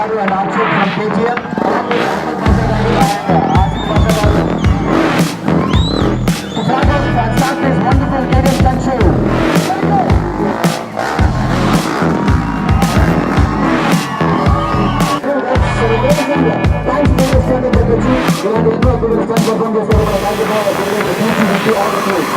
Garu and Archit from KGM, along with Ahmed Pasha Garu and Asif Pasha Garu. To flag off and start this wonderful KTM stunt show. Thanks to the stand of the team. We have the input to the stand perform this over the basketball as well as the team to all the teams.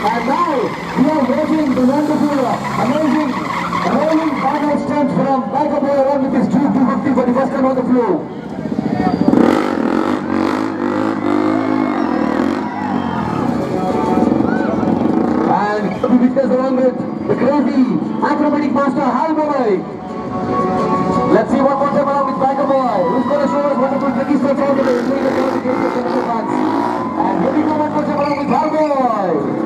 And now we are waiting the wonderful, amazing, rolling final stunt from Biker Boy along with his Duke 250 for the first time on the floor. And to witness along with the crazy acrobatic master Hal Boy. Let's see what more time along with Biker Boy, who's going to show us wonderful tricky stunts all the way, including the qualification fans. And here we go one more time along with Hal Boy.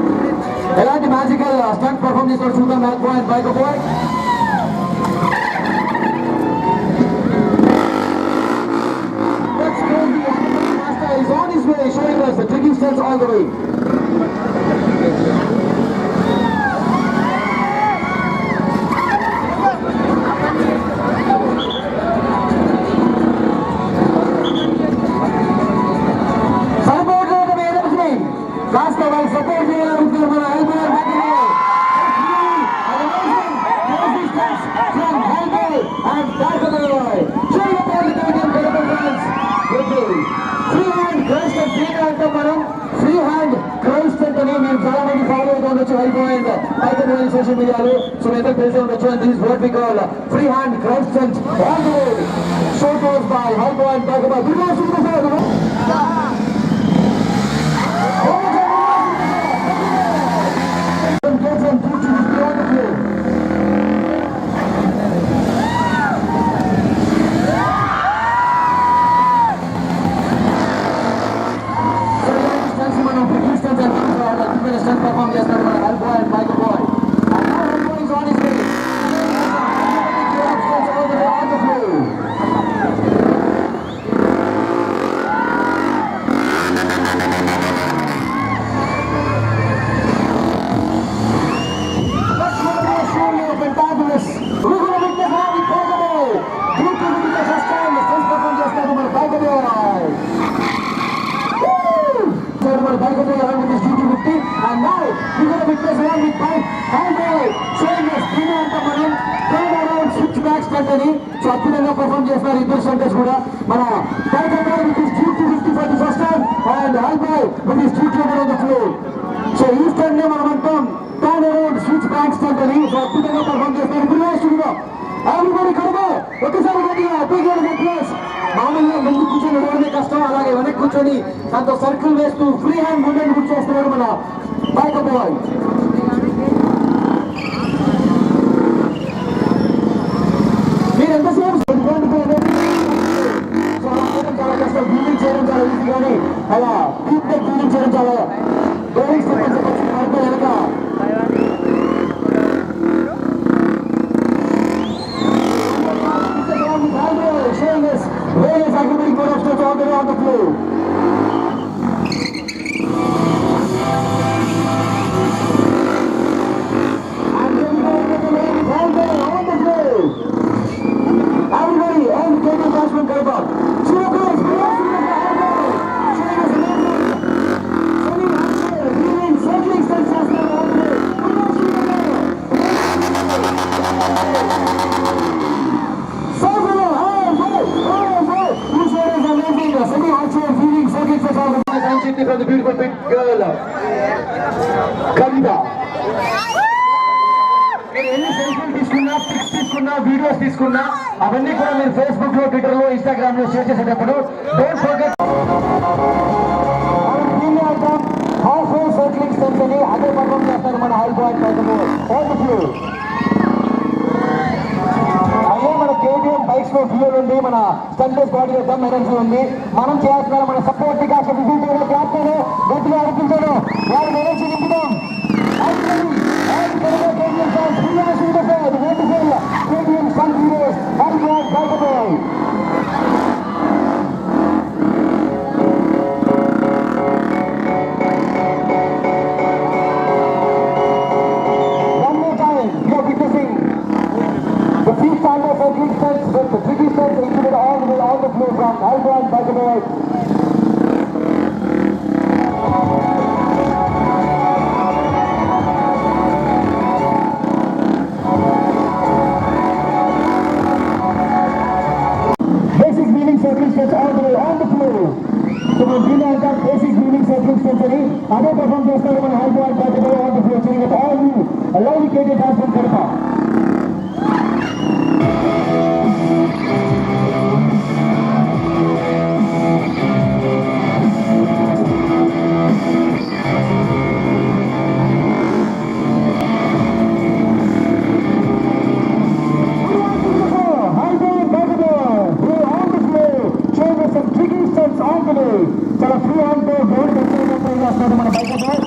ఎలాంటి magical stunt perform చేస్తాడు చూద్దాం mac boy and bike boy. Let's go, the acrobatic master is on his way, showing us the tricky stunts all the way. And back of the way. Show your body, Canadian Terrible fans. Good day. trend biker boy social media lo. So we have to this is what we call free hand crowd stunt all the way. Show goes by Halbo and biker boy. Because you know perform చేస్తాడు మన help boy and mike boy and now Halbo is on his way. And now we're going to witness along with Halbo showing us మనం turn around switch back stunt అని so అద్భుతంగా perform చేస్తున్నారు ఇద్దరు స్టంటర్స్ కూడా మన Biker boy with his G250 for the first time and Halbo with his G200 on the floor. So ఈ stunt నే మనం అంటాం turn around switch back stunt అని సో అద్భుతంగా పర్ఫామ్ చేస్తున్నారు ఇప్పుడు everybody కడమ ఒకసారి గట్టిగా అప్పగిన ప్లేస్ మామూలుగా ముందు కూర్చొని నడవడమే కష్టం అలాగే వెనక్కి కూర్చొని దాంతో సర్కిల్ వేస్తూ ఫ్రీ హ్యాండ్ మూమెంట్ గుర్తు చేస్తున్నారు మన Biker boy. మీరు ఎంతసేపు చాలా కష్టం ఫీలింగ్ చేయడం చాలా ఈజీ కానీ అలా డీప్ టెక్ ఫీలింగ్ చేయడం చాలా డైరెక్ట్ వెనక showing us various acrobatic moves all the way on the floor. And then we go to the ladies all the way on the floor. Everybody, all the cable batsmen come up. Zero guys, showing us amazing circling stunts all the way. From the beautiful big girl, Kavita. మీరు ఎన్ని సెల్ఫీలు తీసుకున్నా pics తీసుకున్నా videos తీసుకున్నా అవన్నీ కూడా మీరు Facebook లో ట్విట్టర్ లో ఇన్స్టాగ్రామ్ లో షేర్ చేసేటప్పుడు don't forget half way cycling stunts అని అదే పర్ఫామ్ చేస్తారు మన Halbo and Biker boy on the floor. అదే మన కేటీఎం బైక్స్ లో ఫ్యూయల్ ఉంది, మన స్టంటర్స్ బాడీ దమ్ ఎనర్జీ ఉంది. మనం చేయాల్సిన మన సపోర్ట్ వికాస్ క్లాప్తో గట్టిగా అనిపించాను వాళ్ళని ఎనర్జీ నింపుదాం. KTM stunt heroes Halbo and Biker boy. The freestyle cycling stunts with the tricky stunts included all the way on the floor from Halbo and Biker boy. Basic wheeling cycling stunts all the way on the floor. So we will have basic wheeling cycling stunts ani ade perform chestaru mana Halbo and Biker boy on the floor. Cheering at all you a lovely KT dance from Kadapa. చాలా free hand తో ground వచ్చేటప్పుడు వస్తాడు మన Biker boy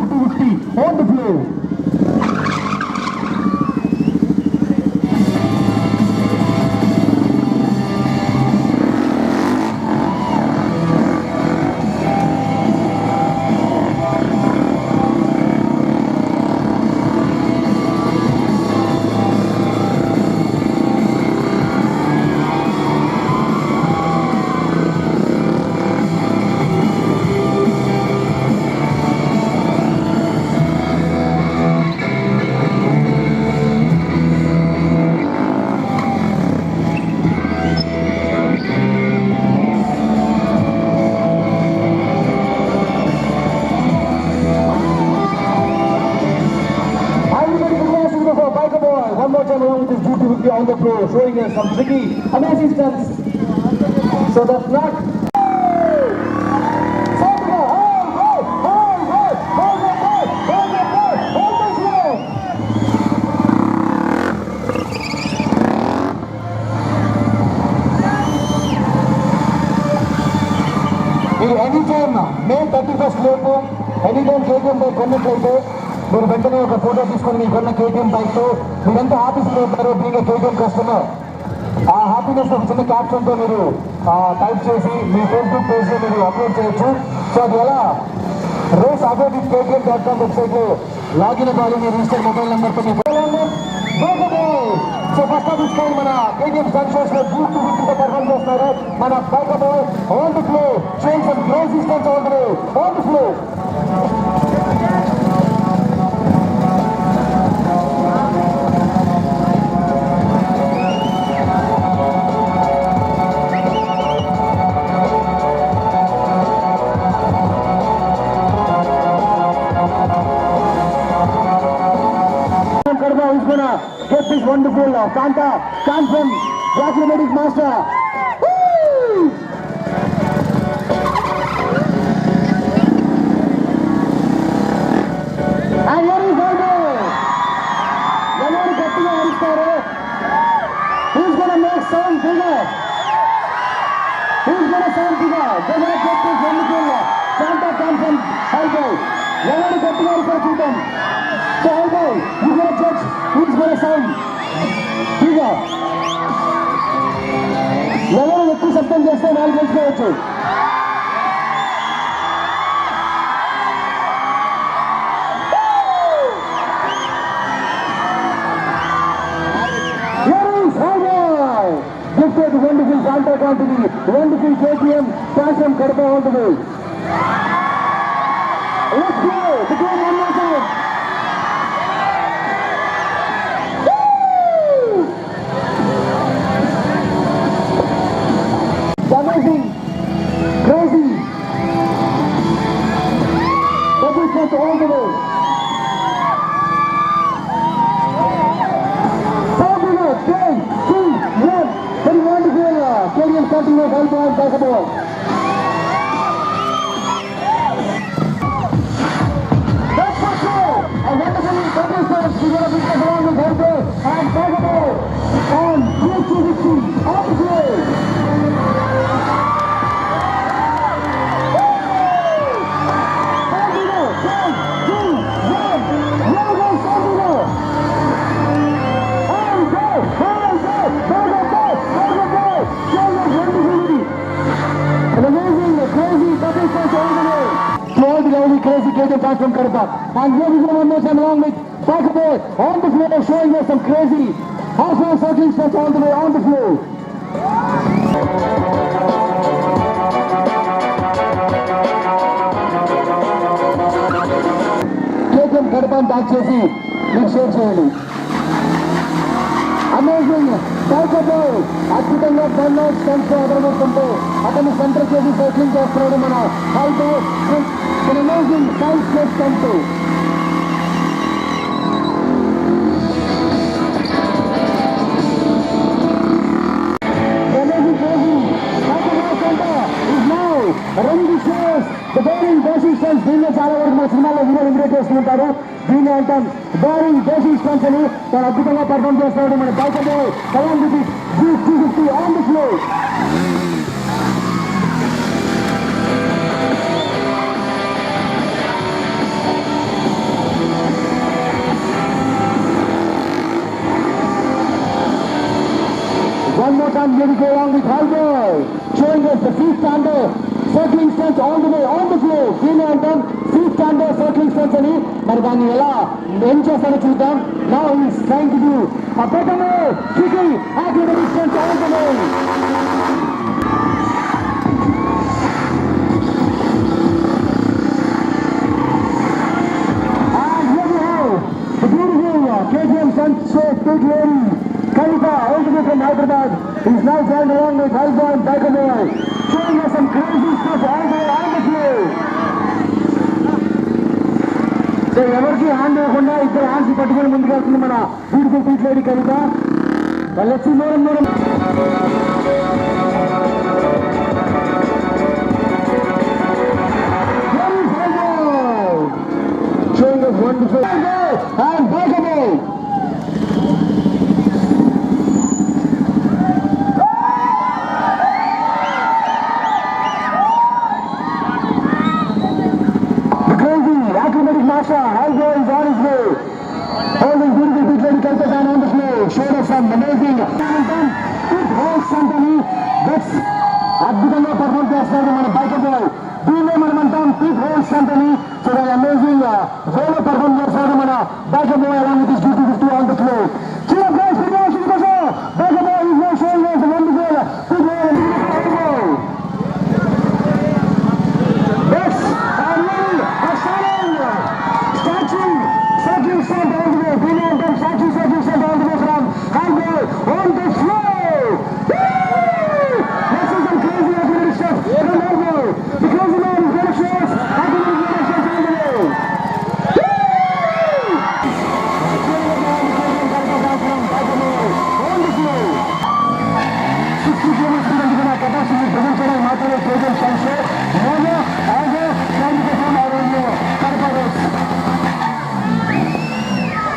250 on the floor. be on the floor, showing us some tricky, amazing stunts. So that's not. Any time May 31st లోపు any time KTM bike కొన్నట్లయితే మీరు వెంటనే ఒక photo తీసుకొని మీకు కొన్న కేటీఎం బైక్తో మీరెంత హ్యాపీగా ఉంటారో బీయింగ్ కేటీఎం కస్టమర్ ఆ హ్యాపీనెస్ ఒక చిన్న క్యాప్షన్తో మీరు టైప్ చేసి మీ ఫేస్బుక్ పేజ్లో మీరు అప్లోడ్ చేయొచ్చు. సో అది ఎలా రేస్ అబౌట్ KTM.com వెబ్సైట్లో లాగిన్ అవ్వాలి. మీ రిజిస్టర్ మొబైల్ నెంబర్తో మీ సో ఫస్ట్ ఆఫ్ ఇస్ మన KTM సన్ షోస్ లో బూట్ టు బూట్ పర్ఫార్మ్ చేస్తున్నారు మన bike boy on the floor showing some crazy stunts on the floor. Who's gonna get this wonderful Santa from Acrobatic Master? Woo! And here is Aldo. Yellow getting a star. Who's gonna make sound bigger? Who's gonna sound bigger? They're gonna get this wonderful Santa from Aldo. Yellow getting a star. So Aldo, you're gonna judge who's gonna sound bigger. ఎవరు ఎక్కువ శబ్దం చేస్తే వాళ్ళు గెలుచుకోవచ్చు. Gifted wonderful Santa Company, wonderful KTM, Passion Karpa all the way. Let's go! The game one more time. Amazing, crazy, double cut all the way. 4 minutes, 10, 2, 1. Very wonderful. KTM continues Aldo and Bacabo. That's for sure. A wonderful double cut. We're going to be along with Aldo and Bacabo on GT60 on the way. Crazy KTM from Karpa. And here we go one more time along with Bacabo on the floor, showing us some crazy half-round circling stunts all the way on the floor. KTM Karpa tag చేసి మీకు share చేయండి. Amazing Bacabo అద్భుతంగా burnout stunts అదరగొడుతుంటే అతన్ని centre చేసి cycling చేస్తున్నాడు మన Aldo. An amazing side slip stunt. The amazing crazy Bacabo Santa is now running the shows. The bearing basic stunts దీనిలో చాలా వరకు మన సినిమాలో హీరో ఇంగ్రేట్ చేస్తుంటారు. దీన్ని అంటాం బేరింగ్ బేసిక్ స్టంట్స్ అని. చాలా అద్భుతంగా పర్ఫార్మ్ చేస్తున్నాడు మన Bacabo along with it GT60 on the floor. One more time, here we go along with Aldo, showing us the feet stander circling stunts all the way on the floor. దీన్ని అంటాం feet stander circling stunts అని. మరి దాన్ని ఎలా ఏం చేస్తారో చూద్దాం. Now he is trying to do a better way, tricky acrobatic stunts all the way. And here we have the beautiful KTM stunt show big lady Kalika, all the way from Hyderabad, is now joined along with Aldo and Bacabo, showing us some crazy stuff all the way on the floor. So, ఎవరికి hand ఇవ్వకుండా ఇద్దరు hands పట్టుకొని ముందుకు వెళ్తుంది మన beautiful పీట్ lady Kalika. Well, let's see more and more. Showing us wonderful and breakable. The crazy acrobatic master Algo is on his way. Holding beautiful big lady Kalpatan on the floor. Showed us some amazing good horse company. That's అద్భుతంగా perform చేస్తారు మన biker bye. దీన్నే మనం అంటాం pit holes company. So amazing వేలో perform చేస్తారు మన biker boy along with his beautiful on the floor. చిన్న prize for biker boy is no showing us wonderful pit hole. That's a statue set all the way. We know them statue set all the way from Hamburg on the floor. This is some crazy acrobatic stuff from Hamburg. The crazy man is going to show us acrobatic stuff all the way. On the floor. 60 kilometers capacity present చేయడానికి మాత్రమే programme సంస్థ mono algo train perform ఆరోగ్య Kadapa roads.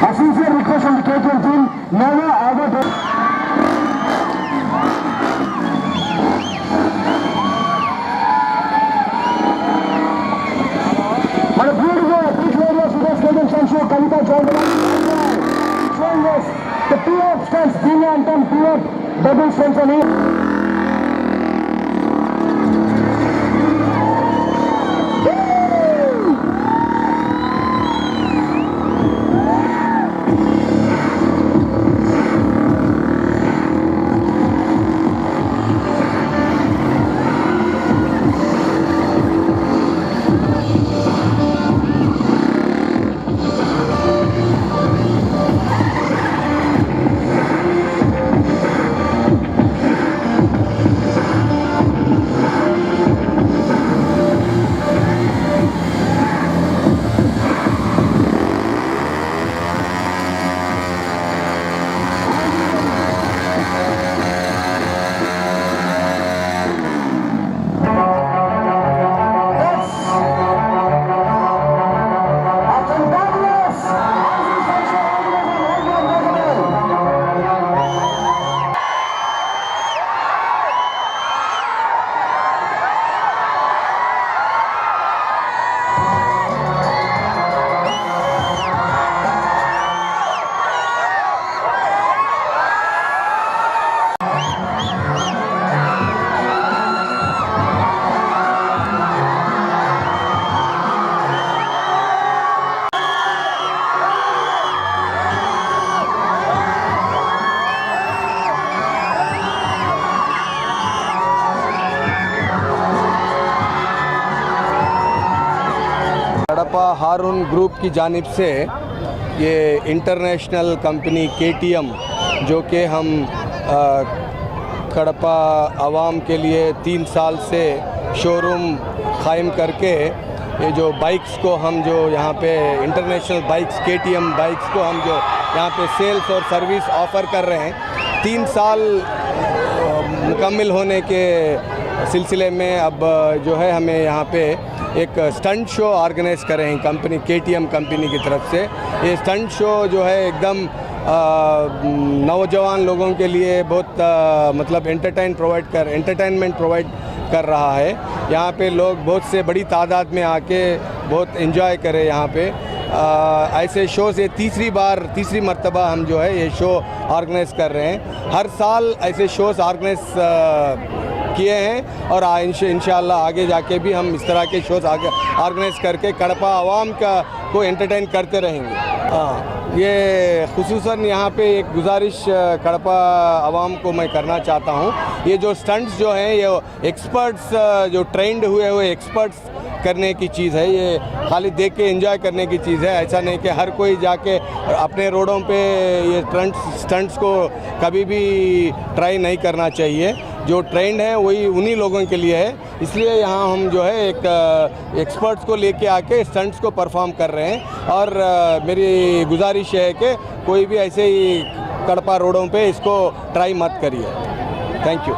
A sincere request from the KTM team, never ever మన beautiful big lady of Sudas KTM Shanshu Kavita joined us. Showing us the two-up stunts, Dina and Tom two-up double stunts on here. Kadapa Haroon group की जानिब से ये international company KTM जो कि हम कड़पा आवाम के लिए 3 साल से शोरूम कायम करके ये जो बाइक्स को हम जो यहाँ पे इंटरनेशनल बाइक्स KTM बाइक्स को हम जो यहाँ पे सेल्स और सर्विस ऑफ़र कर रहे हैं 3 साल मुकम्मल होने के सिलसिले में अब जो है हमें यहाँ पे एक स्टंट शो ऑर्गेनाइज कर रहे हैं कंपनी KTM कंपनी की तरफ से। ये स्टंट शो जो है एकदम नौजवान लोगों के लिए बहुत मतलब एंटरटेनमेंट प्रोवाइड कर रहा है। यहाँ पे लोग बहुत से बड़ी तादाद में आके बहुत एंजॉय करें यहाँ पे। ऐसे शो से तीसरी मर्तबा हम जो है ये शो ऑर्गेनाइज कर रहे हैं। हर साल ऐसे शोज़ ऑर्गेनाइज किए हैं और इंशाअल्लाह आगे जाके भी हम इस तरह के शोज़ आगे ऑर्गेनाइज करके कड़पा आवाम को एंटरटेन करते रहेंगे। ये खुसूसन यहाँ पे एक गुजारिश कड़पा आवाम को मैं करना चाहता हूँ। ये जो स्टंट्स जो हैं ये एक्सपर्ट्स जो ट्रेंड हुए एक्सपर्ट्स करने की चीज़ है। ये खाली देख के एंजॉय करने की चीज़ है। ऐसा नहीं कि हर कोई जाके अपने रोडों पे ये स्टंट्स को कभी भी ट्राई नहीं करना चाहिए। जो ट्रेंड है वही उन्हीं लोगों के लिए है। इसलिए यहाँ हम जो है एक एक्सपर्ट्स को लेके आके स्टंट्स को परफॉर्म कर रहे हैं और मेरी गुजारिश है कि कोई भी ऐसे ही कड़पा रोडों पे इसको ट्राई मत करिए। Thank you.